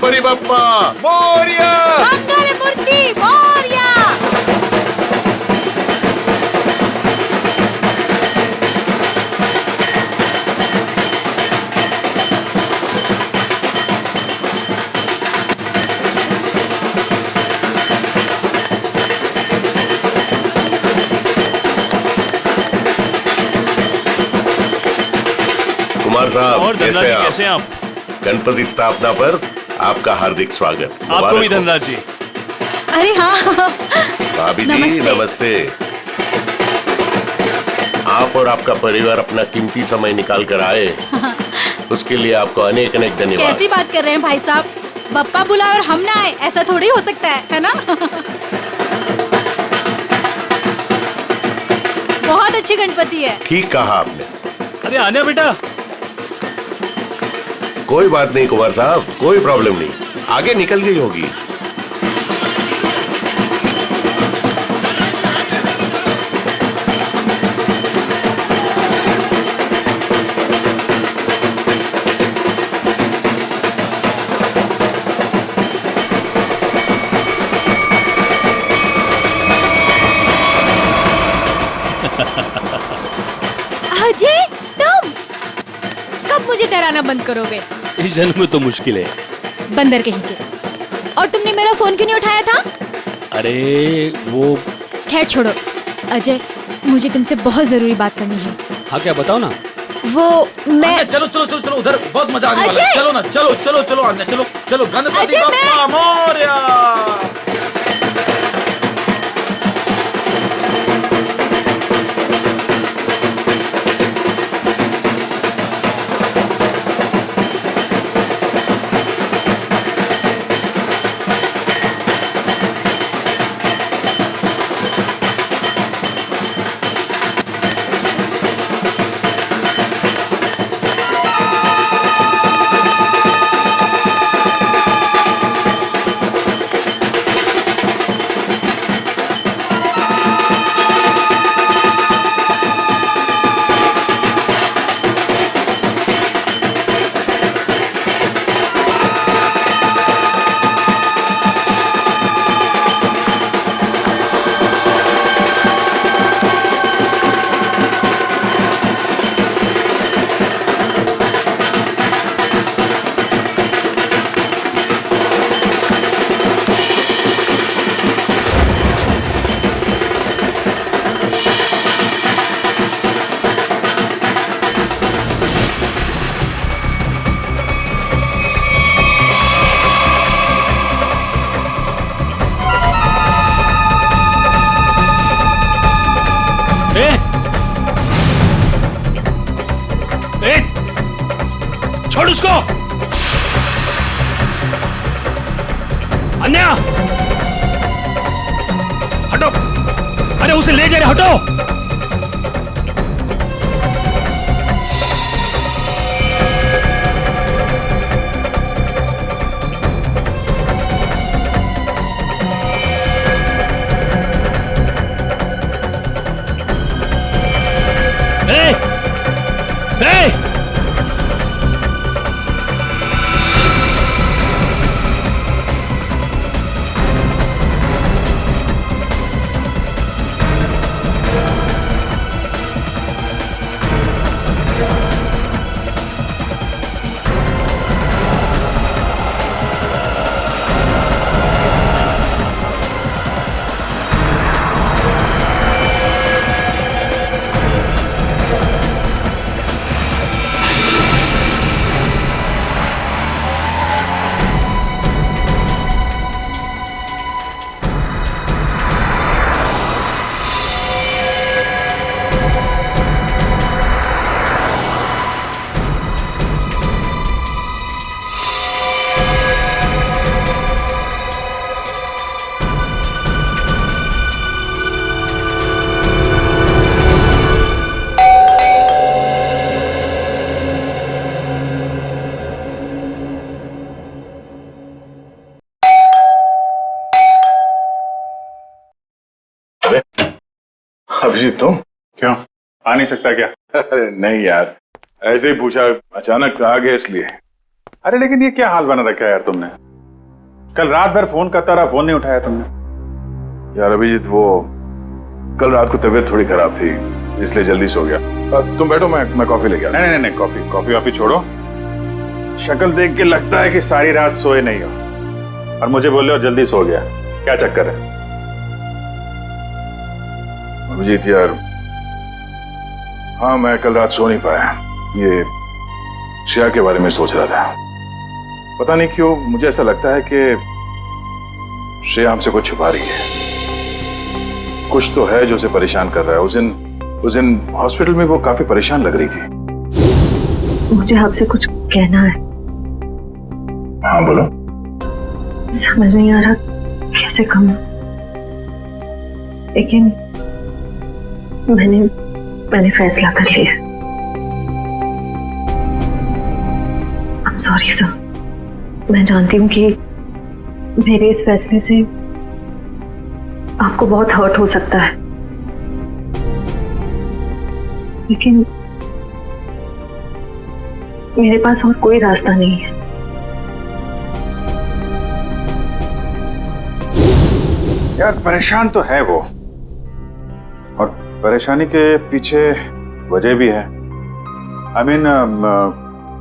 गणपती बाप्पा मोरया, मंगल मूर्ती मोरया। कुमार साहब और धनराज जी कैसे हैं आप? गणपति स्थापना पर आपका हार्दिक स्वागत। आपको मुबारक भी हो। धनराज जी। अरे हाँ, भाभी जी नमस्ते। नमस्ते। आप और आपका परिवार अपना कीमती समय निकाल कर आए, उसके लिए आपको अनेक अनेक धन्यवाद। कैसी बात कर रहे हैं भाई साहब? बप्पा बुलाए और हम ना आए, ऐसा थोड़ी हो सकता है ना? बहुत अच्छी गणपति है। ठीक कहा आपने। अरे आने बेटा। कोई बात नहीं कुमार साहब, कोई प्रॉब्लम नहीं, आगे निकल गई होगी। अजय, तुम कब मुझे डराना बंद करोगे? इस जन्म में तो मुश्किल है। बंदर कहीं के। और तुमने मेरा फोन क्यों नहीं उठाया था? अरे वो। खैर छोड़ो अजय, मुझे तुमसे बहुत जरूरी बात करनी है। हाँ क्या बताओ ना। वो मैं चलो चलो चलो चलो, उधर बहुत मजा आने वाला है। अजय! चलो ना, चलो चलो चलो आने, चलो चलो, गणपति अजय, बाप्पा मोरया। छोड़ उसको। अन्या हटो। अरे उसे ले जा रहे, हटो। अभिजीत तुम क्यों आ नहीं सकता क्या? अरे नहीं यार, ऐसे ही पूछा, अचानक आ गया इसलिए। अरे लेकिन ये क्या हाल बना रखा है यार तुमने? कल रात भर फोन करता रहा, फोन नहीं उठाया तुमने। यार अभिजीत, वो कल रात को तबीयत थोड़ी खराब थी, इसलिए जल्दी सो गया। तुम बैठो, मैं कॉफी लेके आता हूं। नहीं नहीं नहीं, कॉफी वॉफी छोड़ो। शक्ल देख के लगता है कि सारी रात सोए नहीं हो, और मुझे बोल रहे हो जल्दी सो गया। क्या चक्कर है? अभिजीत यार, हाँ मैं कल रात सो नहीं पाया। ये श्रेया के बारे में सोच रहा था। पता नहीं क्यों मुझे ऐसा लगता है कि श्रेया हमसे कुछ छुपा रही है। कुछ तो है जो उसे परेशान कर रहा है। उस दिन हॉस्पिटल में वो काफी परेशान लग रही थी। मुझे आपसे कुछ कहना है। हाँ बोलो। समझ नहीं आ रहा कैसे कहूं, लेकिन मैंने फैसला कर लिया। I'm sorry सर, मैं जानती हूँ कि मेरे इस फैसले से आपको बहुत हर्ट हो सकता है, लेकिन मेरे पास और कोई रास्ता नहीं है। यार परेशान तो है वो, और परेशानी के पीछे वजह भी है। I mean,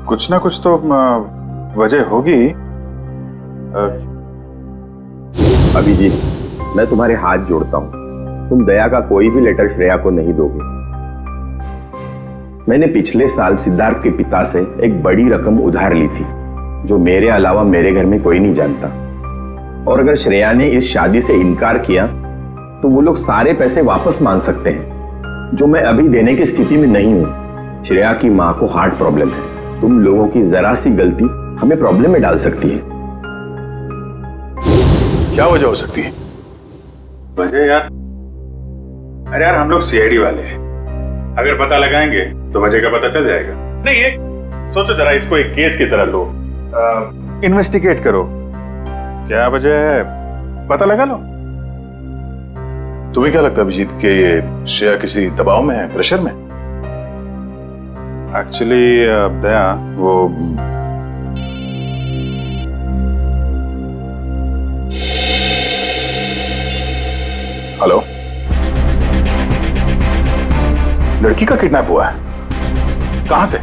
कुछ ना कुछ तो वजह होगी। अभिजीत, मैं तुम्हारे हाथ जोड़ता हूं, तुम दया का कोई भी लेटर श्रेया को नहीं दोगे। मैंने पिछले साल सिद्धार्थ के पिता से एक बड़ी रकम उधार ली थी, जो मेरे अलावा मेरे घर में कोई नहीं जानता। और अगर श्रेया ने इस शादी से इनकार किया तो वो लोग सारे पैसे वापस मांग सकते हैं, जो मैं अभी देने की स्थिति में नहीं हूं। श्रेया की मां को हार्ट प्रॉब्लम है। तुम लोगों की जरा सी गलती हमें प्रॉब्लम में डाल सकती है। क्या वजह हो सकती है? वजह यार, अरे यार हम लोग सीआईडी वाले हैं, अगर पता लगाएंगे तो वजह का पता चल जाएगा। नहीं ये सोचो जरा, इसको एक केस की तरह लो, इन्वेस्टिगेट करो, क्या वजह है पता लगा लो। तुम्हें क्या लगता है अभिजीत कि ये श्रेया किसी दबाव में है, प्रेशर में? एक्चुअली दया, वो हेलो, लड़की का किडनैप हुआ है? कहां से?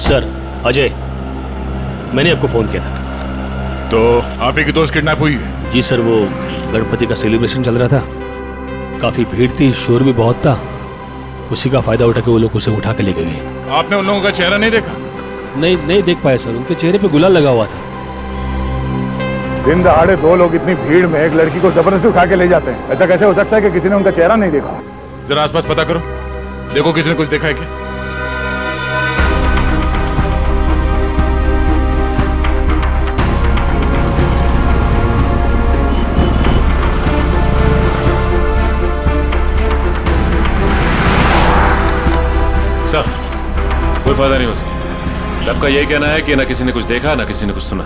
सर अजय, मैंने आपको फोन किया था। तो आप ही की दोस्त किडनैप हुई है? जी सर, वो गणपति का सेलिब्रेशन चल रहा था, काफी भीड़ थी, शोर भी बहुत था, उसी का फायदा उठा के वो लोग उसे उठा के लेके गए। आपने उन लोगों का चेहरा नहीं देखा? नहीं देख पाए सर, उनके चेहरे पे गुलाल लगा हुआ था। दिन दहाड़े दो लोग इतनी भीड़ में एक लड़की को जबरदस्ती उठा के ले जाते हैं, ऐसा कैसे हो सकता है कि किसी ने उनका चेहरा नहीं देखा? जरा आसपास पता करो, देखो किसी ने कुछ देखा है क्या? सर कोई फायदा नहीं हो सकता। सबका यही कहना है कि ना किसी ने कुछ देखा ना किसी ने कुछ सुना।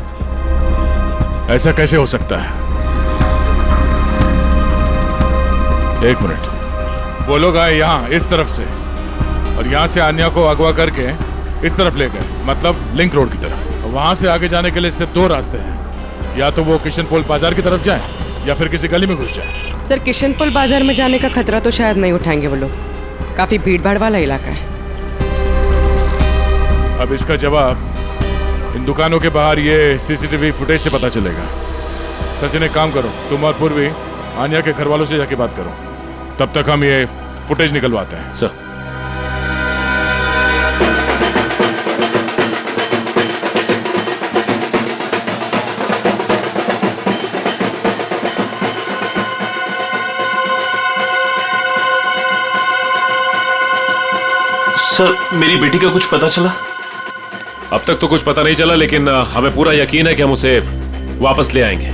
ऐसा कैसे हो सकता है? एक मिनट, वो लोग आए यहाँ इस तरफ से और यहाँ से आन्या को अगवा करके इस तरफ ले गए, मतलब लिंक रोड की तरफ। वहां से आगे जाने के लिए सिर्फ दो रास्ते हैं, या तो वो किशनपोल बाजार की तरफ जाए या फिर किसी गली में घुस जाए। सर किशनपोल बाजार में जाने का खतरा तो शायद नहीं उठाएंगे वो लोग, काफी भीड़ भाड़ वाला इलाका है। अब इसका जवाब इन दुकानों के बाहर ये सीसीटीवी फुटेज से पता चलेगा। सचिन एक काम करो, तुम और पूर्वी आन्या के घर वालों से जाके बात करो, तब तक हम ये फुटेज निकलवाते हैं। सर सर मेरी बेटी का कुछ पता चला? अब तक तो कुछ पता नहीं चला, लेकिन हमें पूरा यकीन है कि हम उसे वापस ले आएंगे।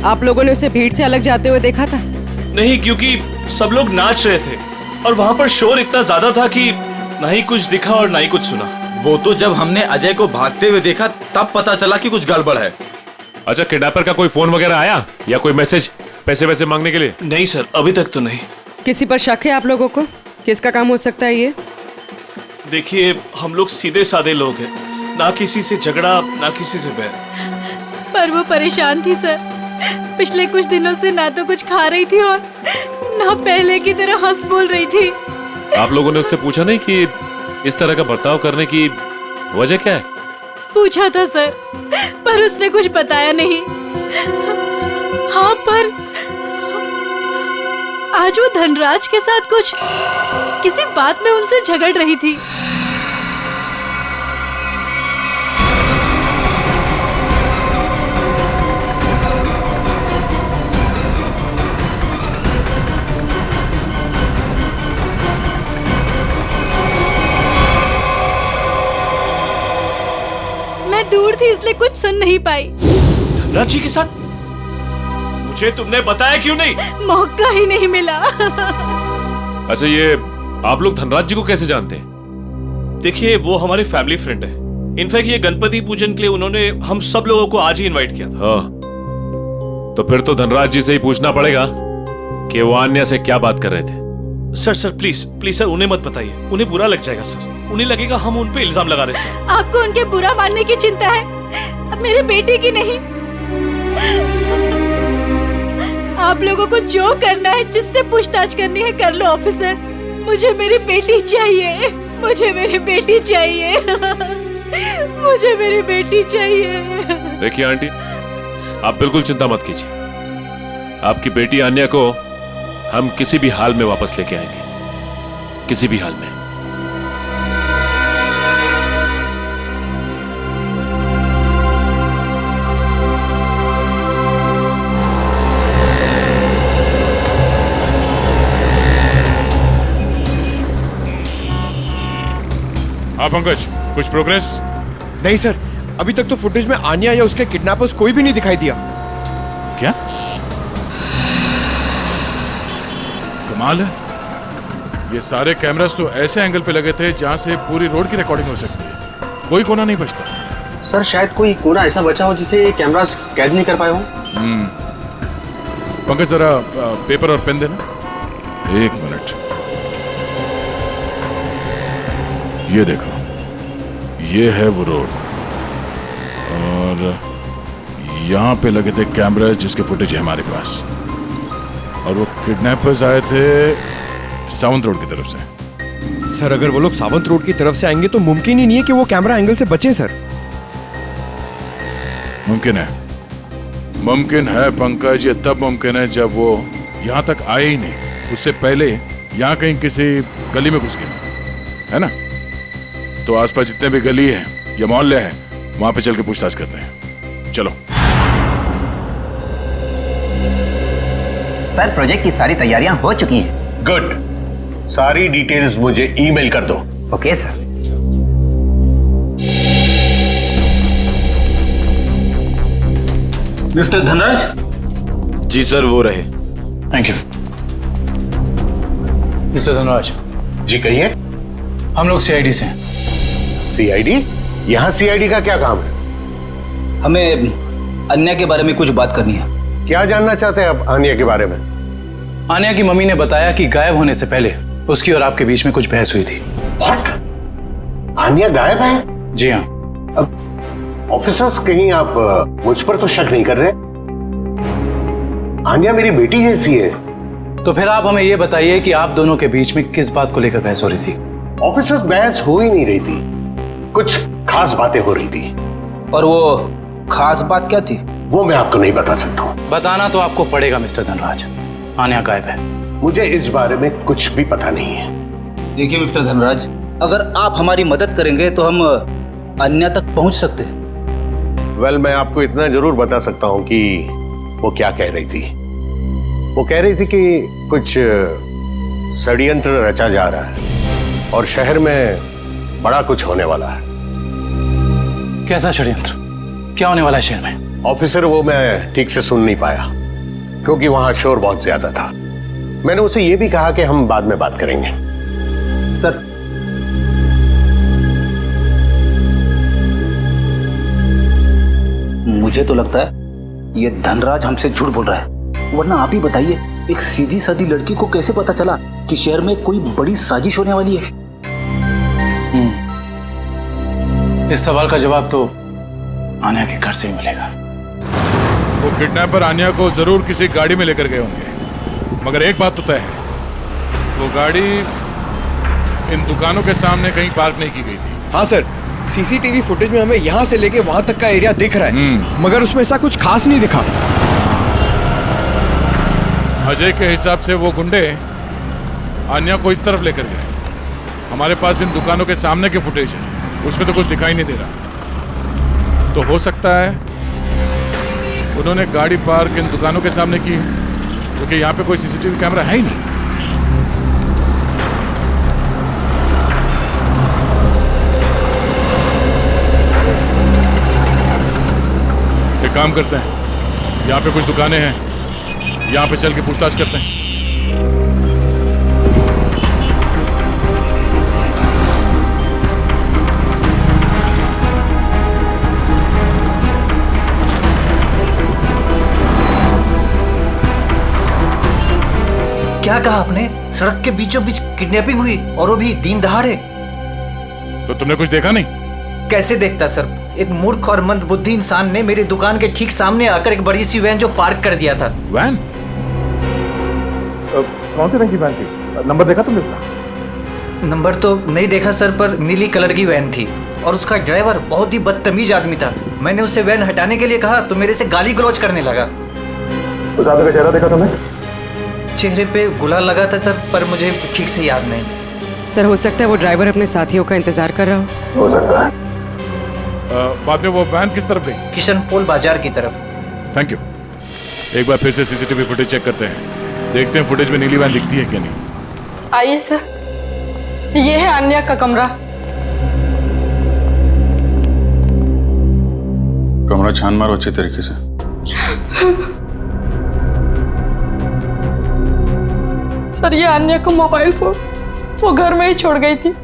आप लोगों ने उसे भीड़ से अलग जाते हुए देखा था? नहीं, क्योंकि सब लोग नाच रहे थे और वहां पर शोर इतना ज्यादा था कि ना ही कुछ दिखा और ना ही कुछ सुना। वो तो जब हमने अजय को भागते हुए देखा तब पता चला कि कुछ गड़बड़ है। अच्छा, किडनैपर का कोई फोन वगैरह आया या कोई मैसेज पैसे वैसे मांगने के लिए? नहीं सर, अभी तक तो नहीं। किसी पर शक है आप लोगों को? किसका काम हो सकता है ये? देखिए, हम लोग सीधे साधे लोग हैं, ना किसी से झगड़ा ना किसी से बैर। पर वो परेशान थी सर। पिछले कुछ दिनों से ना तो कुछ खा रही थी और ना पहले की तरह हंस बोल रही थी। आप लोगों ने उससे पूछा नहीं कि इस तरह का बर्ताव करने की वजह क्या है? पूछा था सर, पर उसने कुछ बताया नहीं। हाँ, पर आज वो धनराज के साथ कुछ किसी बात में उनसे झगड़ रही थी। मैं दूर थी इसलिए कुछ सुन नहीं पाई। धनराज जी के साथ? मुझे तुमने बताया क्यों नहीं? मौका ही नहीं मिला। अच्छा, ये आप लोग धनराज जी को कैसे जानते हैं? देखिए, वो हमारे फैमिली फ्रेंड है। इनफैक्ट ये गणपति पूजन के लिए उन्होंने हम सब लोगों को आज ही इनवाइट किया था। हाँ, तो फिर तो धनराज जी से ही पूछना पड़ेगा कि वो अन्या से क्या बात कर रहे थे। सर प्लीज सर, उन्हें मत बताइए, उन्हें बुरा लग जाएगा सर। उन्हें लगेगा हम उन पे इल्जाम लगा रहे हैं। आपको उनके बुरा मानने की चिंता है, अब मेरे बेटे की नहीं। आप लोगों को जो करना है, जिससे पूछताछ करनी है कर लो ऑफिसर। मुझे मेरी बेटी चाहिए, मुझे मेरी बेटी चाहिए, मुझे मेरी बेटी चाहिए। देखिए आंटी, आप बिल्कुल चिंता मत कीजिए। आपकी बेटी अन्या को हम किसी भी हाल में वापस लेके आएंगे, किसी भी हाल में। हाँ पंकज, कुछ प्रोग्रेस? नहीं सर, अभी तक तो फुटेज में आन्या या उसके किडनैपर्स कोई भी नहीं दिखाई दिया। क्या कमाल है, ये सारे कैमरास तो ऐसे एंगल पे लगे थे जहां से पूरी रोड की रिकॉर्डिंग हो सकती है। कोई कोना नहीं बचता। सर, शायद कोई कोना ऐसा बचा हो जिसे कैमरास कैद नहीं कर पाए हो। पंकज, जरा पेपर और पेन देना। एक मिनट, ये देखो, ये है वो रोड और यहाँ पे लगे थे कैमरा जिसके फुटेज है हमारे पास। और वो किडनैपर्स आए थे सावंत रोड की तरफ से। सर, अगर वो लोग सावंत रोड की तरफ से आएंगे तो मुमकिन ही नहीं है कि वो कैमरा एंगल से बचे सर। मुमकिन है पंकज, ये तब मुमकिन है जब वो यहाँ तक आए ही नहीं, उससे पहले यहाँ कहीं किसी गली में घुस गए, है ना? तो आसपास जितने भी गली है या मोहल्ले हैं, वहां पे चल के पूछताछ करते हैं। चलो। सर, प्रोजेक्ट की सारी तैयारियां हो चुकी हैं। गुड, सारी डिटेल्स मुझे ईमेल कर दो। Okay sir. मिस्टर धनराज? जी सर, वो रहे। Thank you. मिस्टर धनराज जी कहिए। हम लोग सीआईडी से हैं। सीआईडी? यहाँ सीआईडी का क्या काम है? हमें अन्या के बारे में कुछ बात करनी है। क्या जानना चाहते हैं आप अन्या के बारे में? अन्या की मम्मी ने बताया कि गायब होने से पहले उसकी और आपके बीच में कुछ बहस हुई थी। What? अन्या गायब है? जी हाँ। अब ऑफिसर्स, कहीं आप मुझ पर तो शक नहीं कर रहे? अन्या मेरी बेटी जैसी है। तो फिर आप हमें यह बताइए कि आप दोनों के बीच में किस बात को लेकर बहस हो रही थी? ऑफिसर्स, बहस हो ही नहीं रही थी, कुछ खास बातें हो रही थी। और वो खास बात क्या थी? वो मैं आपको नहीं बता सकता हूँ। बताना तो आपको पड़ेगा मिस्टर धनराज। अन्या गायब है। मुझे इस बारे में कुछ भी पता नहीं है। देखिए मिस्टर धनराज, अगर आप हमारी मदद करेंगे तो हम अन्या तक पहुंच सकते हैं। वेल, मैं आपको इतना जरूर बता सकता हूँ कि वो क्या कह रही थी। वो कह रही थी कि कुछ षड्यंत्र रचा जा रहा है और शहर में बड़ा कुछ होने वाला है। कैसा षड्यंत्र? क्या होने वाला है शहर में? ऑफिसर, वो मैं ठीक से सुन नहीं पाया क्योंकि वहां शोर बहुत ज्यादा था। मैंने उसे ये भी कहा कि हम बाद में बात करेंगे। सर, मुझे तो लगता है ये धनराज हमसे झूठ बोल रहा है, वरना आप ही बताइए एक सीधी सादी लड़की को कैसे पता चला कि शहर में कोई बड़ी साजिश होने वाली है? इस सवाल का जवाब तो आन्या के घर से ही मिलेगा। वो किडनैपर आन्या को जरूर किसी गाड़ी में लेकर गए होंगे, मगर एक बात तो तय है, वो गाड़ी इन दुकानों के सामने कहीं पार्क नहीं की गई थी। हाँ सर, सीसीटीवी फुटेज में हमें यहाँ से लेके वहां तक का एरिया दिख रहा है, मगर उसमें ऐसा कुछ खास नहीं दिखा। अजय के हिसाब से वो गुंडे आन्या को इस तरफ लेकर गए। हमारे पास इन दुकानों के सामने के फुटेज है, उसमें तो कुछ दिखाई नहीं दे रहा। तो हो सकता है उन्होंने गाड़ी पार्क इन दुकानों के सामने की, क्योंकि यहाँ पे कोई सीसीटीवी कैमरा है ही नहीं। एक काम करते हैं, यहाँ पे कुछ दुकानें हैं, यहाँ पे चल के पूछताछ करते हैं। क्या कहा आपने? सड़क के बीचों बीच किडनैपिंग हुई, और वो भी दिन दहाड़े? तो तुमने कुछ देखा नहीं? कैसे देखता सर, एक मूर्ख और मंदबुद्धि इंसान ने मेरी दुकान के ठीक सामने आकर एक बड़ी सी वैन जो पार्क कर दिया था। वैन? कौन सी रंग की वैन थी? नंबर देखा तुमने उसका? नंबर तो नहीं देखा सर, पर नीली कलर की वैन थी और उसका ड्राइवर बहुत ही बदतमीज आदमी था। मैंने उससे वैन हटाने के लिए कहा तो मेरे से गाली गलौज करने लगा। उस आदमी का चेहरा देखा तुमने? चेहरे पे गुलाल लगा था सर, पर मुझे ठीक से याद नहीं। सर हो सकता है वो ड्राइवर अपने साथियों का इंतजार कर रहा हो सकता है। बाद में वो वैन किस तरफ गई? किशन पोल बाजार की तरफ। Thank you. एक बार फिर से सीसीटीवी फुटेज चेक करते हैं, देखते हैं फुटेज में नीली वैन दिखती है क्या नहीं। आइए सर, ये है आन्या का कमरा। कमरा छान मारो अच्छी तरीके से। सर ये आन्या का मोबाइल फोन वो घर में ही छोड़ गई थी।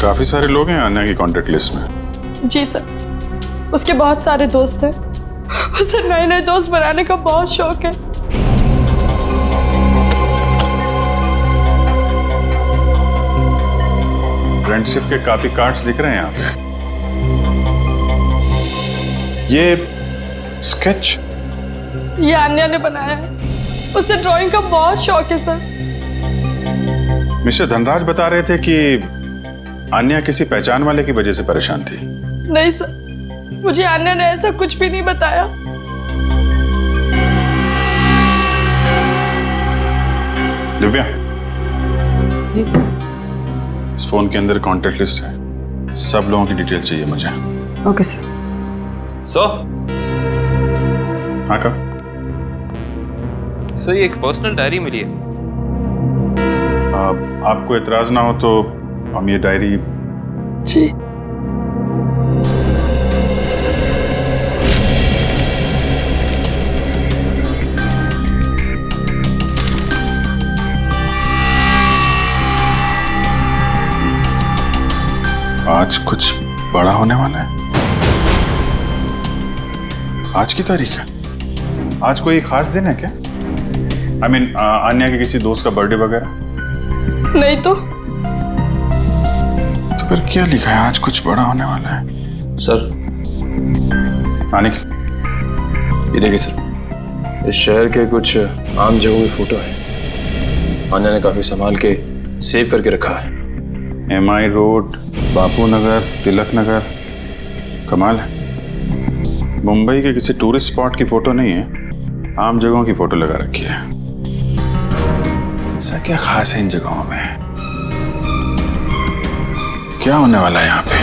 काफी सारे लोग हैं आन्या की कांटेक्ट लिस्ट में। जी सर, उसके बहुत सारे दोस्त हैं। उसे नए नए दोस्त बनाने का बहुत शौक है। फ्रेंडशिप के काफी कार्ड्स दिख रहे हैं यहाँ पे। ये स्केच ये आन्या ने बनाया है। उसे ड्राइंग का बहुत शौक है सर। मिस्टर धनराज बता रहे थे कि आन्या किसी पहचान वाले की वजह से परेशान थी। नहीं सर, मुझे आन्या ने ऐसा कुछ भी नहीं बताया। दिव्या, जी सर। इस फोन के अंदर कांटेक्ट लिस्ट है, सब लोगों की डिटेल चाहिए मुझे। Okay sir. हाँ कब? सर ये एक पर्सनल डायरी मिली है। आपको एतराज ना हो तो हम ये डायरी। जी। आज कुछ बड़ा होने वाला है। आज की तारीख है? आज कोई खास दिन है क्या? I mean, आन्या के किसी दोस्त का बर्थडे वगैरह? नहीं तो फिर क्या लिखा है? आज कुछ बड़ा होने वाला है। सर आने की ये देखिए सर, इस शहर के कुछ आम जगहों की फोटो है। आन्या ने काफी संभाल के सेव करके रखा है। MI road, Bapu Nagar, Tilak Nagar. कमाल है, मुंबई के किसी टूरिस्ट स्पॉट की फोटो नहीं है, आम जगहों की फोटो लगा रखी है। ऐसा क्या खास है इन जगहों में? क्या होने वाला है यहाँ पे?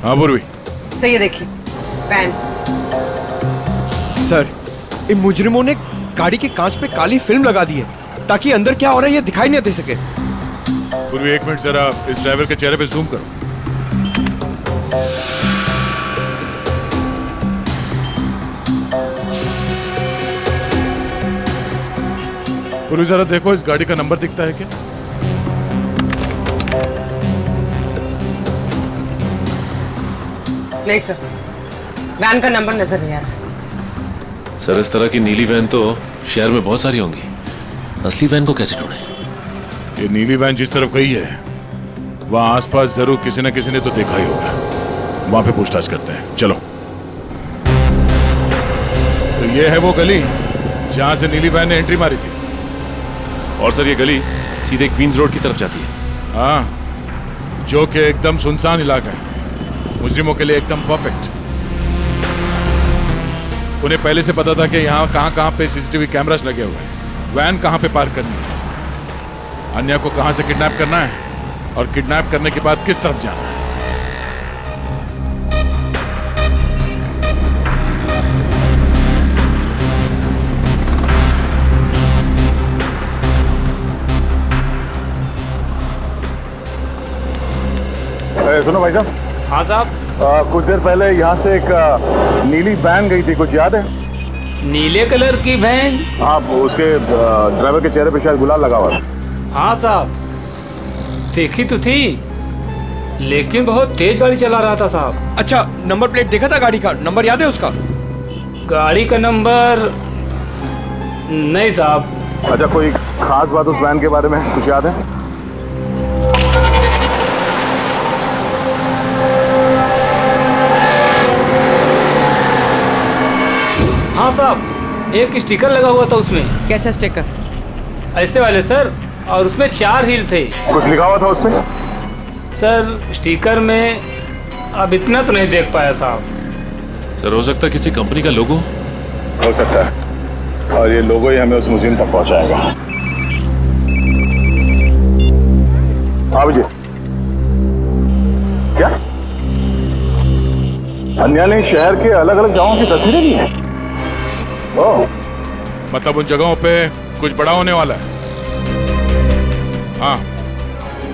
हाँ पूर्वी। सही है, देखिए वैन। सर, इन मुजरिमों ने गाड़ी के कांच पे काली फिल्म लगा दी है ताकि अंदर क्या हो रहा है ये दिखाई नहीं दे सके। पूर्वी एक मिनट जरा इस ड्राइवर के चेहरे पे जूम करो। पूर्वी जरा देखो इस गाड़ी का नंबर दिखता है क्या? नहीं सर, वैन का नंबर नजर नहीं आ रहा। सर इस तरह की नीली वैन तो शहर में बहुत सारी होंगी, असली वैन को कैसे ढूंढें? ये नीली वैन जिस तरफ गई है वहां आसपास जरूर किसी न किसी ने तो देखा ही होगा। वहां पे पूछताछ करते हैं, चलो। तो ये है वो गली जहां से नीली वैन ने एंट्री मारी थी। और सर ये गली सीधे क्वींस रोड की तरफ जाती है। हाँ, जो कि एकदम सुनसान इलाका है, मुजरिमों के लिए एकदम परफेक्ट। उन्हें पहले से पता था कि यहाँ कहाँ पे सीसीटीवी कैमरास लगे हुए हैं, वैन कहाँ पे पार्क करनी है, अन्या को कहाँ से किडनैप करना है और किडनैप करने के बाद किस तरफ जाना है। सुनो भाई साहब। हाँ साहब। कुछ देर पहले यहाँ से एक नीली वैन गई थी, कुछ याद है? नीले कलर की वैन? हाँ, उसके ड्राइवर के चेहरे पे शायद गुलाल लगा हुआ था। हाँ साहब, देखी तो थी लेकिन बहुत तेज गाड़ी चला रहा था साहब। अच्छा, नंबर प्लेट देखा था गाड़ी का? नंबर याद है उसका? गाड़ी का नंबर नहीं साहब। अच्छा, कोई खास बात उस वैन के बारे में कुछ याद है? हाँ साहब, एक स्टिकर लगा हुआ था उसमें। कैसा स्टिकर? ऐसे वाले सर, और उसमें 4 हील थे। कुछ लिखा हुआ था उसमें? सर स्टिकर में अब इतना तो नहीं देख पाया साहब। सर हो सकता है किसी कंपनी का लोगो हो सकता है, और ये लोगो ही हमें उस म्यूजियम तक पहुंचाएगा। हाँ विजय, क्या अन्या ने शहर के अलग अलग जगहों की तस्वीरें ली हैं? मतलब उन जगहों पे कुछ बड़ा होने वाला है। हाँ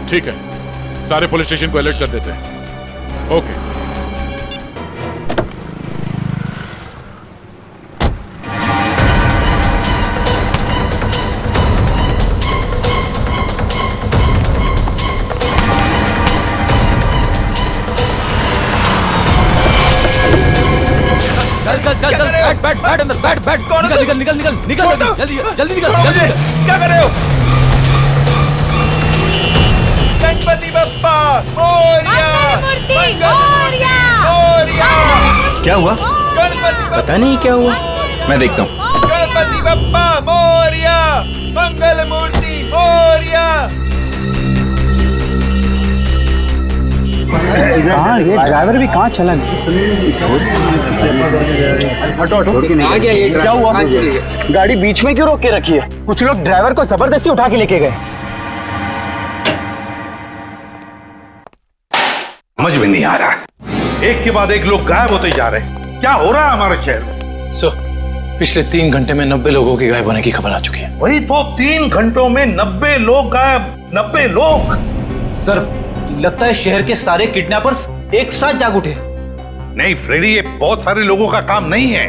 ठीक है, सारे पुलिस स्टेशन को अलर्ट कर देते हैं। ओके। चल बैठ अंदर, बैठ निकल जल्दी निकल। क्या कर रहे हो? गणपति बप्पा क्या हुआ? पता नहीं क्या हुआ, मैं देखता हूँ। गणपति बप्पा मोरिया, मंगल मूर्ति मोरिया। हाँ, ये ड्राइवर भी कहाँ चला? हटो क्या हुआ? गाड़ी बीच में क्यों रोक के रखी है? कुछ लोग ड्राइवर को जबरदस्ती उठा के लेके गए। समझ में नहीं आ रहा, एक के बाद एक लोग गायब होते जा रहे हैं। क्या हो रहा है हमारे शहर में? सर पिछले 3 घंटे में 90 लोगों के गायब होने की खबर आ चुकी है। वही तो, 3 घंटों में 90 लोग गायब। 90 लोग। सर लगता है शहर के सारे किडनैपर्स एक साथ जाग उठे। नहीं फ्रेडी, ये बहुत सारे लोगों का काम नहीं है,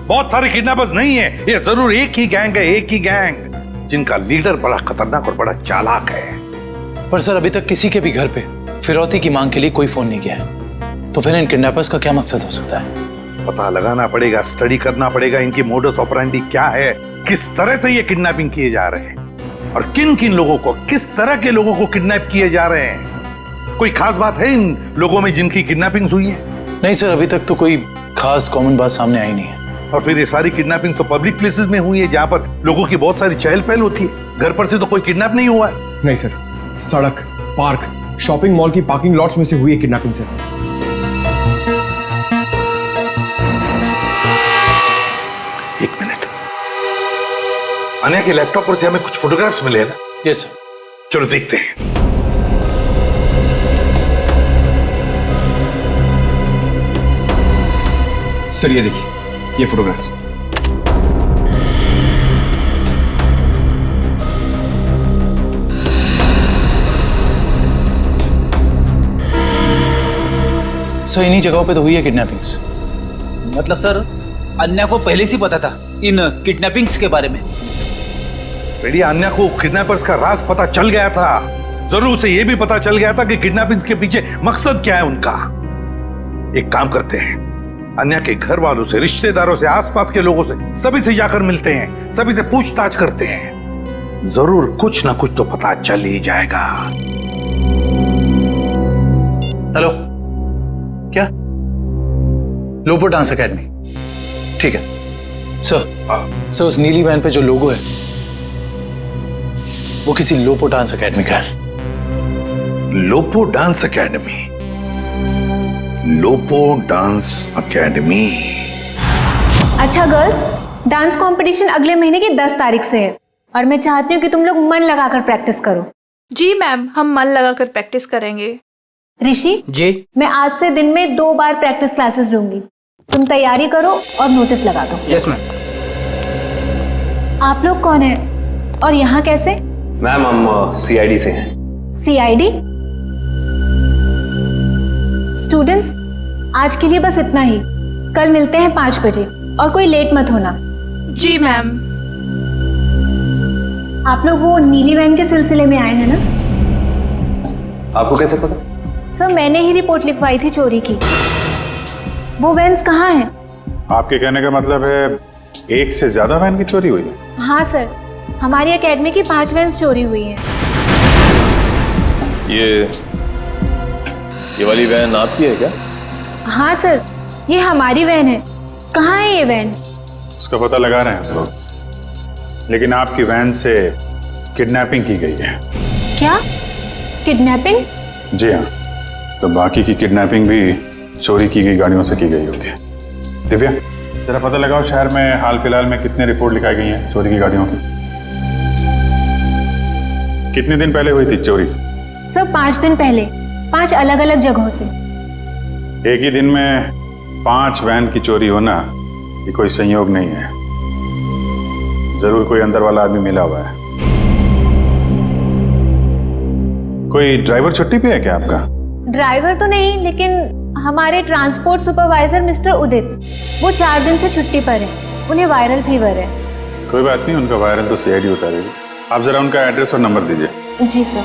बहुत सारे किडनैपर्स नहीं है, ये जरूर एक ही गैंग है, एक ही गैंग जिनका लीडर बड़ा खतरनाक और बड़ा चालाक है। पर सर अभी तक किसी के भी घर पे फिरौती की मांग के लिए कोई फोन नहीं किया है, तो फिर इन किडनैपर्स का क्या मकसद हो सकता है? पता लगाना पड़ेगा, स्टडी करना पड़ेगा, इनकी मोडस ऑपरेंडी क्या है, किस तरह से ये किडनैपिंग किए जा रहे हैं और किन किन लोगों को, किस तरह के लोगों को किडनैप किए जा रहे हैं। कोई खास बात है इन लोगों में जिनकी किडनैपिंग हुई है? नहीं सर, अभी तक तो कोई खास कॉमन बात सामने आई नहीं है। और फिर ये सारी किडनैपिंग तो पब्लिक प्लेसेस में हुई है जहां पर लोगों की बहुत सारी चहल पहल होती है। घर पर से तो कोई किडनैप नहीं हुआ है। नहीं सर, सड़क, पार्क, शॉपिंग मॉल की पार्किंग लॉट्स में से हुई है किडनैपिंग सर। एक मिनट, अन्या के लैपटॉप पर से हमें कुछ फोटोग्राफ्स मिले हैं ना? Yes sir. चलो देखते हैं। सर ये देखिए, ये फोटोग्राफ्स। सर इन्हीं जगहों पे तो हुई है किडनैपिंग्स। मतलब सर अन्या को पहले से पता था इन किडनैपिंग्स के बारे में? बेटी अन्या को किडनैपर्स का राज पता चल गया था। जरूर उसे यह भी पता चल गया था कि किडनैपिंग के पीछे मकसद क्या है उनका। एक काम करते हैं, अन्या के घर वालों से, रिश्तेदारों से, आसपास के लोगों से, सभी से जाकर मिलते हैं, सभी से पूछताछ करते हैं। जरूर कुछ ना कुछ तो पता चल ही जाएगा। हेलो, क्या? लोपो डांस एकेडमी, ठीक है सर। उस नीली वैन पे जो लोगो है वो किसी लोपो डांस एकेडमी का है। लोपो डांस एकेडमी, लोपो डांस एकेडमी। अच्छा गर्ल्स, डांस कंपटीशन अगले महीने की 10 तारीख से है और मैं चाहती हूँ कि तुम लोग मन लगाकर प्रैक्टिस करो। जी मैम, हम मन लगाकर प्रैक्टिस करेंगे। ऋषि जी, मैं आज से दिन में 2 बार प्रैक्टिस क्लासेस लूंगी। तुम तैयारी करो और नोटिस लगा दो। Yes ma'am. आप लोग कौन है और यहाँ कैसे? मैम हम सीआईडी से हैं। सीआईडी? स्टूडेंट्स, आज के लिए बस इतना ही। कल मिलते हैं 5 बजे और कोई लेट मत होना। जी मैम। आप लोग वो नीली वैन के सिलसिले में आए हैं ना? आपको कैसे पता? सर मैंने ही रिपोर्ट लिखवाई थी चोरी की। वो वैन्स कहाँ हैं? आपके कहने का मतलब है एक से ज्यादा वैन की चोरी हुई है? हाँ सर, हमारी एकेडमी की 5 वैन्स चोरी हुई हैं। ये वाली वैन आपकी है क्या? हाँ सर, ये हमारी वैन है। कहाँ है ये वैन? उसका पता लगा रहे हैं हम लोग, लेकिन आपकी वैन से किडनैपिंग की गई है। क्या? किडनैपिंग? जी हाँ, तो बाकी की किडनैपिंग भी चोरी की गई गाड़ियों से की गई होगी। दिव्या, जरा पता लगाओ शहर में हाल फिलहाल में कितने रिपोर्ट लिखाई गई हैं चोरी की गाड़ियों की। कितने दिन पहले हुई थी चोरी? सर 5 दिन पहले, 5 अलग अलग जगहों से। एक ही दिन में 5 वैन की चोरी होना ये कोई संयोग नहीं है। जरूर कोई अंदर वाला आदमी मिला हुआ है। कोई ड्राइवर छुट्टी पे है क्या आपका? ड्राइवर तो नहीं, लेकिन हमारे ट्रांसपोर्ट सुपरवाइजर मिस्टर उदित, वो 4 दिन से छुट्टी पर है। उन्हें वायरल फीवर है। कोई बात नहीं, उनका वायरल तो सीआईडी उतारेगी। आप जरा उनका एड्रेस और नंबर दीजिए। जी सर।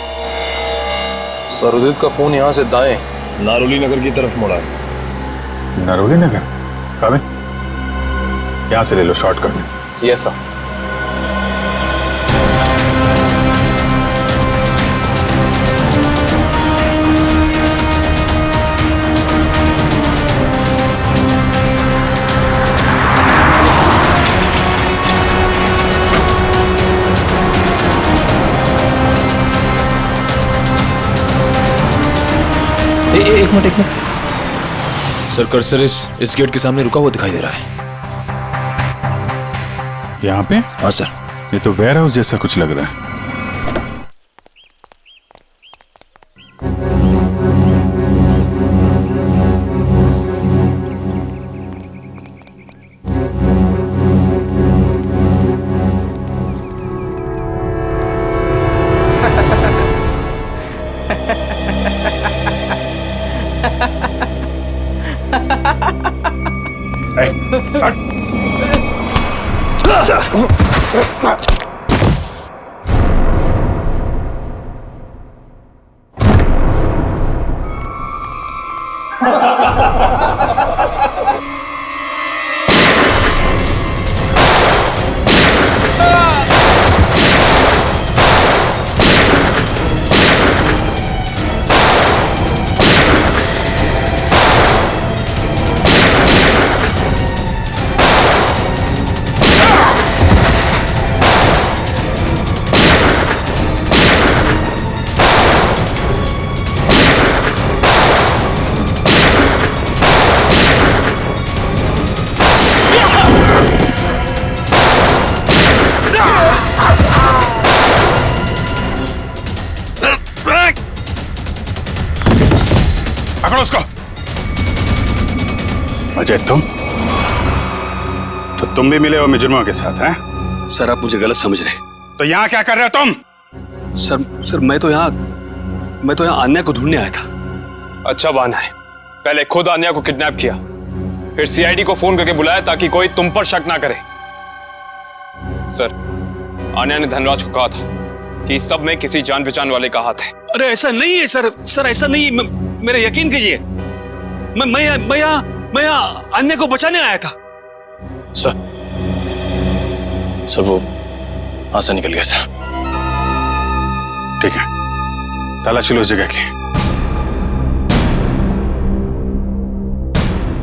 सर उदित का फोन यहाँ से दाएं नारोली नगर की तरफ मुड़ा है। नारोली नगर? काबिल, यहाँ से ले लो शॉर्टकट। Yes sir. एक मिनट। सर कर्सर इस गेट के सामने रुका हुआ दिखाई दे रहा है। यहाँ पे? हाँ सर। ये तो वेयर हाउस जैसा कुछ लग रहा है। पकड़ो उसको। अजय तुम तुम भी मिले हो मुजरिमों के साथ हैं? सर आप मुझे गलत समझ रहे। तो यहाँ क्या कर रहे हो तुम? सर मैं तो यहाँ अन्या को ढूंढने आया था। अच्छा बहाना है। पहले खुद अन्या को किडनैप किया, फिर सीआईडी को फोन करके बुलाया ताकि कोई तुम पर शक ना करे। सर, अन्या ने धनराज को कहा था कि इस सब में किसी जान पहचान वाले का हाथ है। अरे ऐसा नहीं है सर ऐसा नहीं है। मेरा यकीन कीजिए, मैं यहाँ अन्य को बचाने आया था। सर वो वहां से निकल गया सर। ठीक है, तलाशी लो उस जगह की।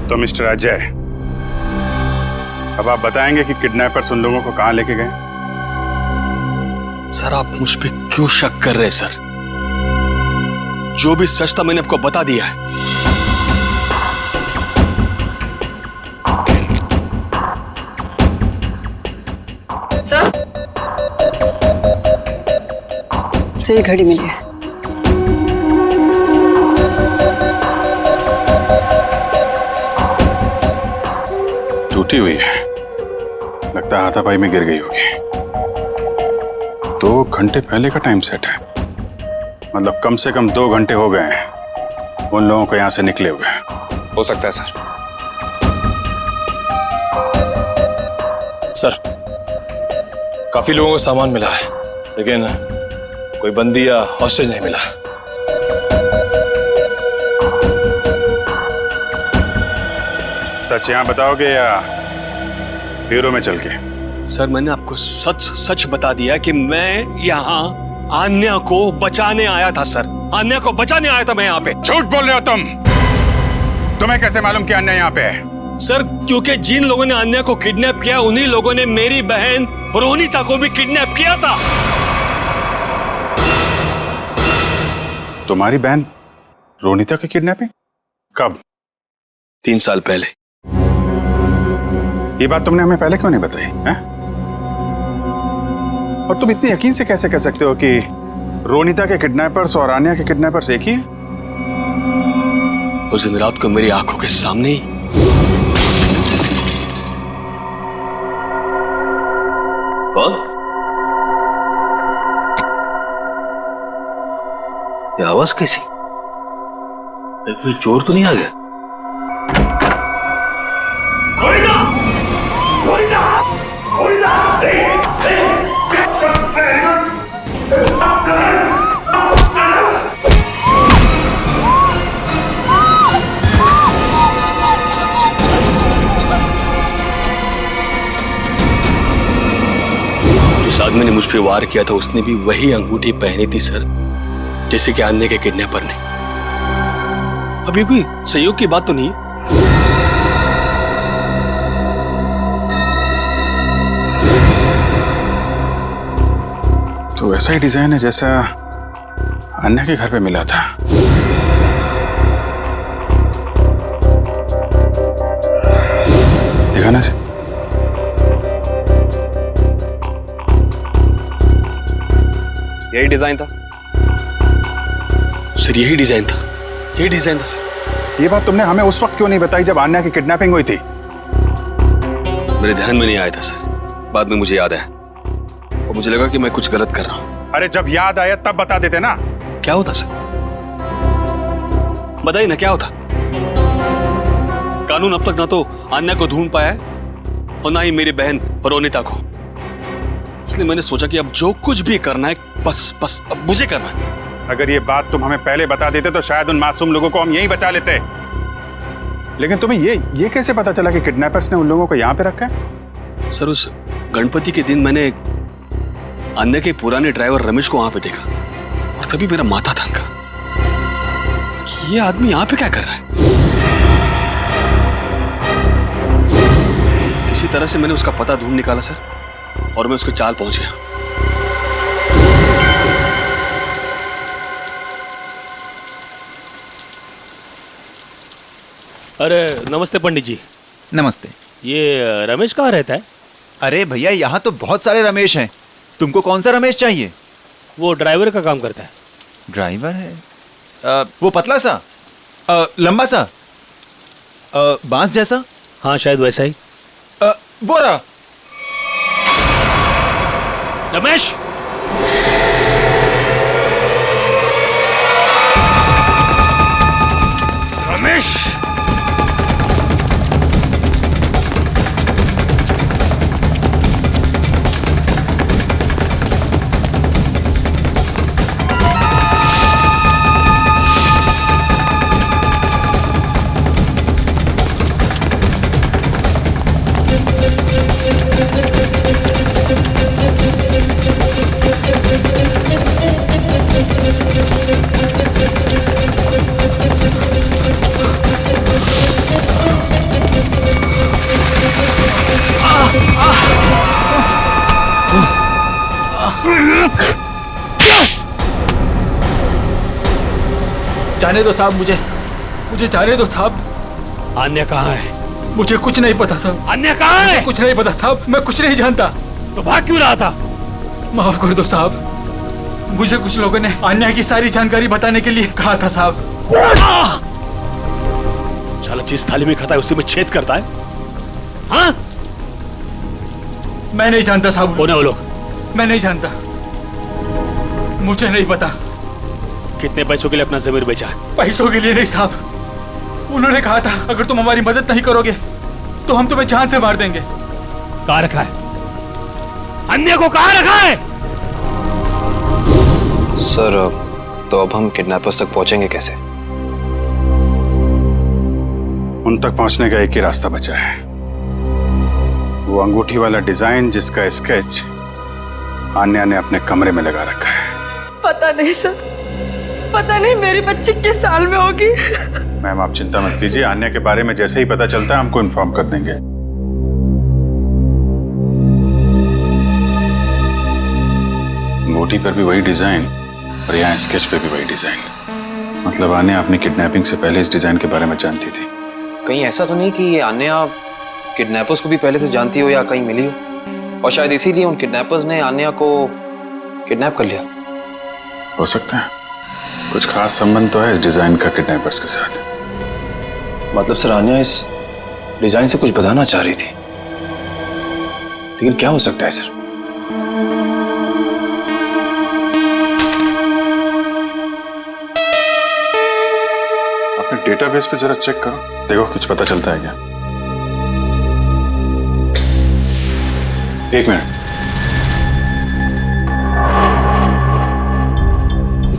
तो मिस्टर अजय, अब आप बताएंगे कि किडनैपर्स उन लोगों को कहां लेके गए? सर आप मुझ पे क्यों शक कर रहे हैं सर? जो भी सच था मैंने आपको बता दिया है। सर से ये घड़ी मिली है। टूटी हुई है, लगता है हाथापाई में गिर गई होगी। 2 घंटे पहले का टाइम सेट है, मतलब कम से कम 2 घंटे हो गए हैं उन लोगों को यहां से निकले हुए। हो सकता है सर। सर काफी लोगों को सामान मिला है, लेकिन कोई बंदी या हॉस्टेज नहीं मिला। सच यहां बताओगे या ब्यूरो में चल के? सर मैंने आपको सच बता दिया कि मैं यहाँ अन्या को बचाने आया था सर। अन्या को बचाने आया था मैं यहाँ पे। झूठ बोल रहे हो तुम। तुम्हें कैसे मालूम कि अन्या यहाँ पे है? सर क्योंकि जिन लोगों ने अन्या को किडनैप किया उन्हीं लोगों ने मेरी बहन रोनिता को भी किडनैप किया था। तुम्हारी बहन रोनिता की किडनैपिंग कब? 3 साल पहले। ये बात तुमने हमें पहले क्यों नहीं बताई है? और तुम इतने यकीन से कैसे कह सकते हो कि रोनिता के किडनैपर्स और आन्या के किडनैपर्स एक ही हैं? उस दिन रात को मेरी आंखों के सामने ही कौन? ये आवाज कैसी? कोई चोर तो नहीं आ गया? जिस आदमी ने मुझ पे वार किया था उसने भी वही अंगूठी पहनी थी सर, जैसे कि अन्य के किडनैपर ने। अब ये कोई सहयोग की बात तो नहीं? तो ऐसा ही डिजाइन है जैसा अन्या के घर पे मिला था। दिखाना से। यही डिजाइन था सर। यही डिजाइन था सर। ये बात तुमने हमें उस वक्त क्यों नहीं बताई जब अन्या की किडनैपिंग हुई थी? मेरे ध्यान में नहीं आया था सर, बाद में मुझे याद आया और मुझे लगा कि मैं कुछ गलत कर रहा हूं। अरे जब याद आया तब बता देते ना। क्या होता सर? बताइए ना क्या होता? कानून अब तक ना तो अन्या को ढूंढ पाया है और ना ही मेरी बहन रोनिता को। इसलिए मैंने सोचा कि अब जो कुछ भी करना है बस अब मुझे करना है। अगर ये बात तुम हमें पहले बता देते तो शायद उन मासूम लोगों को हम यहीं बचा लेते। लेकिन तुम्हें ये कैसे पता चला कि किडनैपर्स ने उन लोगों को यहाँ पे रखा है? सर उस गणपति के दिन मैंने अन्य के पुराने ड्राइवर रमेश को वहां पे देखा और तभी मेरा माथा थनका कि ये आदमी यहाँ पे क्या कर रहा है। किसी तरह से मैंने उसका पता ढूंढ निकाला सर और मैं उसके चाल पहुंच गया। अरे नमस्ते पंडित जी। नमस्ते। ये रमेश कहाँ रहता है? अरे भैया यहाँ तो बहुत सारे रमेश हैं, तुमको कौन सा रमेश चाहिए? वो ड्राइवर का काम करता है। ड्राइवर है? वो पतला सा, लंबा सा, बांस जैसा? हाँ शायद वैसा ही। वो रहा। रमेश, रमेश, जाने दो साहब, मुझे जाने दो साहब। अन्य कहाँ है? मुझे कुछ नहीं पता साहब। अन्य कहाँ है? मुझे कुछ नहीं पता साहब, मैं कुछ नहीं जानता। तो भाग क्यों रहा था? माफ कर दो साहब, मुझे कुछ लोगों ने अन्य की सारी जानकारी बताने के लिए कहा था साहब। साला जिस थाली में खाता है उसी में छेद करता है। हाँ? मैं नहीं जानता साहब। कौन है वो लोग? मैं नहीं जानता, मुझे नहीं पता। कितने पैसों के लिए अपना जमीर बेचा? पैसों के लिए नहीं साहब, उन्होंने कहा था अगर तुम हमारी मदद नहीं करोगे तो हम तुम्हें जान से मार देंगे। कहाँ रखा है? अन्य को कहाँ रखा है? सर, तो अब हम किडनैपर्स तक पहुंचेंगे कैसे? उन तक पहुंचने का एक ही रास्ता बचा है, वो अंगूठी वाला डिजाइन जिसका स्केच आन्या ने अपने कमरे में लगा रखा है। पता नहीं सर, पता नहीं मेरी बच्ची किस साल में होगी। मैम आप चिंता मत कीजिए, आन्या के बारे में जैसे ही पता चलता है हमको इन्फॉर्म कर देंगे। अंगूठी पर भी वही डिजाइन और यहाँ स्केच पे भी वही डिजाइन। मतलब आन्या अपनी किडनैपिंग से पहले इस डिजाइन के बारे में जानती थी। कहीं ऐसा तो नहीं कि आन्या किडनैपर्स को भी पहले से जानती हो या कहीं मिली हो, और शायद इसीलिए उन किडनैपर्स ने आन्या को किडनैप कर लिया? हो सकता है, कुछ खास संबंध तो है इस डिजाइन का किडनैपर्स के साथ। मतलब सर, आन्या इस डिजाइन से कुछ बताना चाह रही थी, लेकिन क्या हो सकता है सर? अपने डेटाबेस पे जरा चेक करो, देखो कुछ पता चलता है क्या। एक मिनट,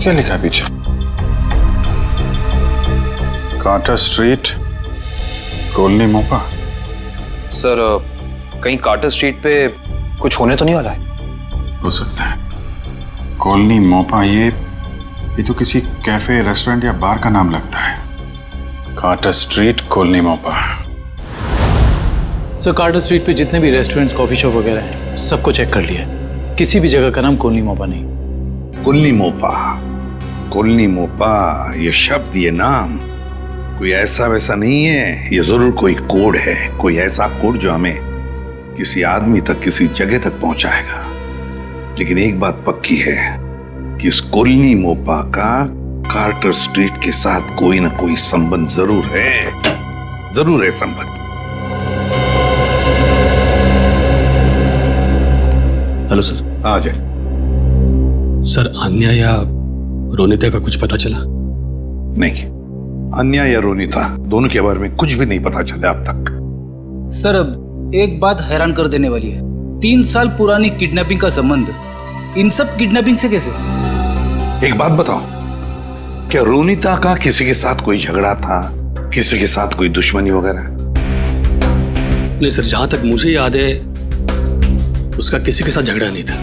क्या लिखा है पीछे? Carter street, colony Mopa. Sir, कहीं कार्टर स्ट्रीट पे कुछ होने तो नहीं वाला है? हो सकता है, कॉलोनी मोपा, ये तो किसी कैफे, रेस्टोरेंट या बार का नाम लगता है। Carter street, colony Mopa. Sir, Carter street पे जितने भी रेस्टोरेंट्स, कॉफी शॉप वगैरह हैं, सबको चेक कर लिया, किसी भी जगह का नाम कॉलोनी मोपा नहीं। कॉलोनी मोपा, कॉलोनी मोपा, ये शब्द, ये नाम कोई ऐसा वैसा नहीं है, ये जरूर कोई कोड है, कोई ऐसा कोड जो हमें किसी आदमी तक, किसी जगह तक पहुंचाएगा। लेकिन एक बात पक्की है कि इस कॉलोनी मोपा का कार्टर स्ट्रीट के साथ कोई ना कोई संबंध जरूर है संबंध। Hello sir. आ जाए। सर, अन्या या रोनिता का कुछ पता चला? नहीं, अन्या या रोनिता दोनों के बारे में कुछ भी नहीं पता चला अब तक। सर, अब एक बात हैरान कर देने वाली है, 3 साल पुरानी किडनैपिंग का संबंध इन सब किडनैपिंग से कैसे? एक बात बताओ, क्या रोनिता का किसी के साथ कोई झगड़ा था, किसी के साथ कोई दुश्मनी वगैरह? नहीं सर, जहां तक मुझे याद है उसका किसी के साथ झगड़ा नहीं था।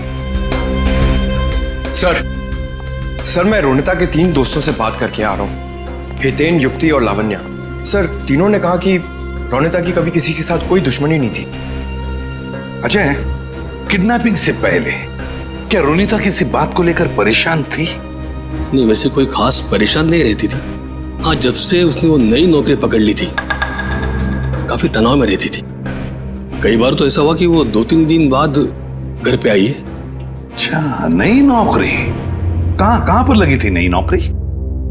सर, मैं रोनिता के 3 दोस्तों से बात करके आ रहा हूँ, हितेन, युक्ति और लावण्या। सर, तीनों ने कहा कि रोनिता की कभी किसी के साथ कोई दुश्मनी नहीं थी। अजय, किडनैपिंग से पहले क्या रोनिता किसी बात को लेकर परेशान थी? नहीं, वैसे कोई खास परेशान नहीं रहती थी। हाँ, जब से उसने वो नई नौकरी पकड़ ली थी काफी तनाव में रहती थी। कई बार तो ऐसा हुआ कि वो 2-3 दिन बाद घर पे आई है। अच्छा, नई नौकरी? कहाँ पर लगी थी नई नौकरी?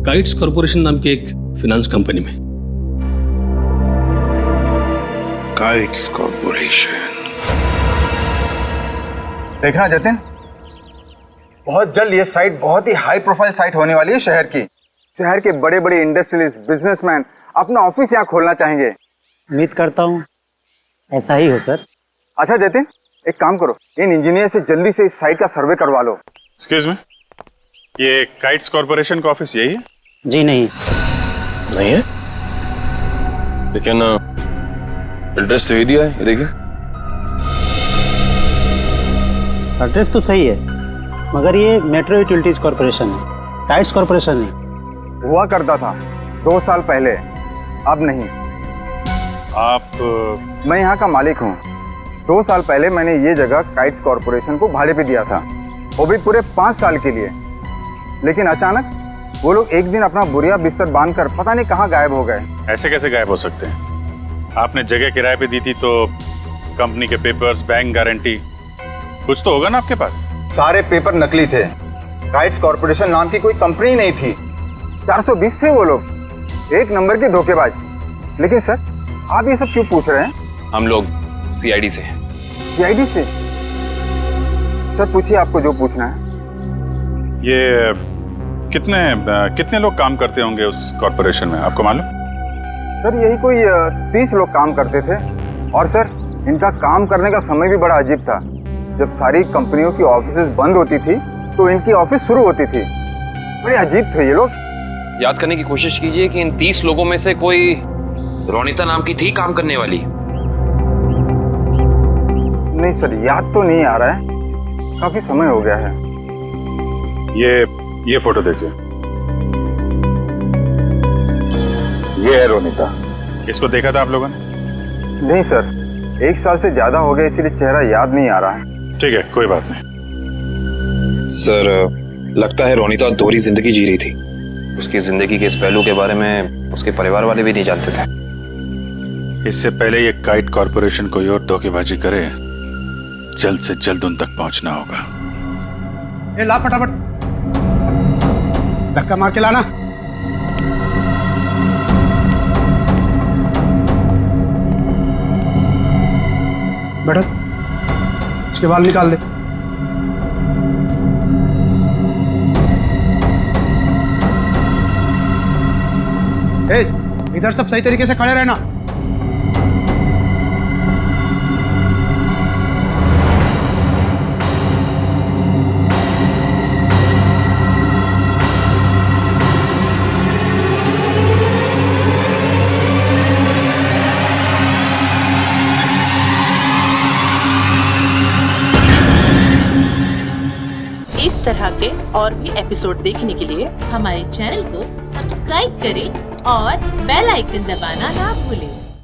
काइट्स कॉर्पोरेशन नाम की एक फाइनेंस कंपनी में। काइट्स कॉर्पोरेशन, देखना जतिन, बहुत जल्द ये साइट बहुत ही हाई प्रोफाइल साइट होने वाली है शहर की। शहर के बड़े बड़े इंडस्ट्रियलिस्ट, बिजनेसमैन अपना ऑफिस यहाँ खोलना चाहेंगे। उम्मीद करता हूँ ऐसा ही हो सर। अच्छा जतिन, एक काम करो, इन इंजीनियर से जल्दी से इस साइट का सर्वे करवा लो। एक्सक्यूज मी, ये काइट्स कॉर्पोरेशन का ऑफिस यही है? जी नहीं है, लेकिन एड्रेस सही दिया है, ये देखिए। एड्रेस तो सही है, मगर ये मेट्रो यूटिलिटीज कॉर्पोरेशन है, काइट्स कॉर्पोरेशन नहीं। हुआ करता था 2 साल पहले, अब नहीं। आप? मैं यहाँ का मालिक हूँ। 2 साल पहले मैंने ये जगह काइट्स कॉर्पोरेशन को भाड़े पे दिया था, वो भी पूरे 5 साल के लिए। लेकिन अचानक वो लोग एक दिन अपना बोरिया बिस्तर बांधकर पता नहीं कहाँ गायब हो गए। ऐसे कैसे गायब हो सकते हैं? आपने जगह किराए पे दी थी तो कंपनी के पेपर्स, बैंक गारंटी, कुछ तो होगा ना आपके पास? सारे पेपर नकली थे। काइट्स कॉर्पोरेशन नाम की कोई कंपनी नहीं थी। 420 थे वो लोग, एक नंबर के धोखेबाज। लेकिन सर, आप ये सब क्यों पूछ रहे हैं? हम लोग सीआईडी से हैं। सीआईडी से? सर पूछिए आपको जो पूछना है। ये कितने लोग काम करते होंगे उस कॉर्पोरेशन में, आपको मालूम? सर यही कोई 30 लोग काम करते थे। और सर इनका काम करने का समय भी बड़ा अजीब था। जब सारी कंपनियों की ऑफिसेज बंद होती थी तो इनकी ऑफिस शुरू होती थी। बड़े अजीब थे ये लोग। याद करने की कोशिश कीजिए कि इन 30 लोगों में से कोई रोनिता नाम की थी काम करने वाली? नहीं सर, याद तो नहीं आ रहा है, काफी समय हो गया है। ये फोटो देखिए, ये है रोनिता। इसको देखा था आप लोगों ने? नहीं सर, 1 साल से ज्यादा हो गया, इसीलिए चेहरा याद नहीं आ रहा है। ठीक है, कोई बात नहीं। सर लगता है रोनिता दोहरी जिंदगी जी रही थी। उसकी जिंदगी के इस पहलू के बारे में उसके परिवार वाले भी नहीं जानते थे। इससे पहले ये काइट कॉर्पोरेशन कोई और धोखेबाजी करे, जल्द से जल्द उन तक पहुंचना होगा। ला फटाफट धक्का मार के लाना। बैठो, इसके बाल निकाल दे। इधर सब सही तरीके से खड़े रहना। इस तरह के और भी एपिसोड देखने के लिए हमारे चैनल को सब्सक्राइब करें और बेल आइकन दबाना ना भूलें।